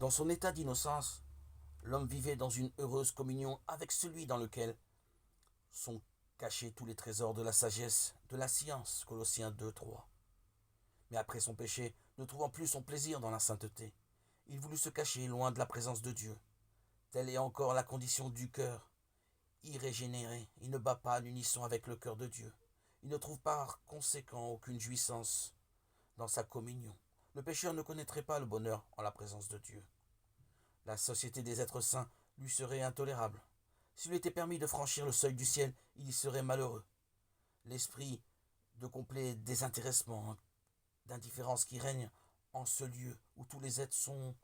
Dans son état d'innocence, l'homme vivait dans une heureuse communion avec celui dans lequel sont cachés tous les trésors de la sagesse, de la science. Colossiens 2:3. Mais après son péché, ne trouvant plus son plaisir dans la sainteté, il voulut se cacher loin de la présence de Dieu. Telle est encore la condition du cœur. Irrégénéré, il ne bat pas à l'unisson avec le cœur de Dieu. Il ne trouve par conséquent aucune jouissance dans sa communion. Le pécheur ne connaîtrait pas le bonheur en la présence de Dieu. La société des êtres saints lui serait intolérable. S'il lui était permis de franchir le seuil du ciel, il y serait malheureux. L'esprit de complet désintéressement, d'indifférence qui règne en ce lieu où tous les êtres sont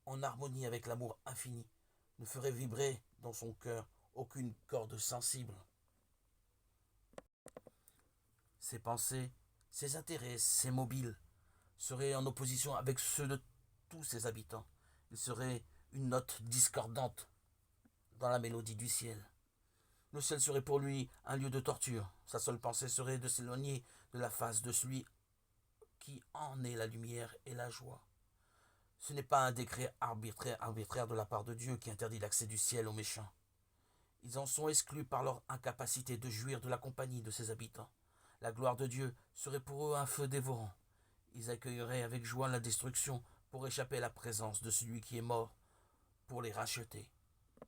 en harmonie avec l'amour infini, ne ferait vibrer dans son cœur aucune corde sensible. Ses pensées, ses intérêts, ses mobiles seraient en opposition avec ceux de tous ses habitants. Il serait une note discordante dans la mélodie du ciel. Le ciel serait pour lui un lieu de torture. Sa seule pensée serait de s'éloigner de la face de celui qui en est la lumière et la joie. Ce n'est pas un décret arbitraire de la part de Dieu qui interdit l'accès du ciel aux méchants. Ils en sont exclus par leur incapacité de jouir de la compagnie de ses habitants. La gloire de Dieu serait pour eux un feu dévorant. Ils accueilleraient avec joie la destruction pour échapper à la présence de celui qui est mort pour les racheter.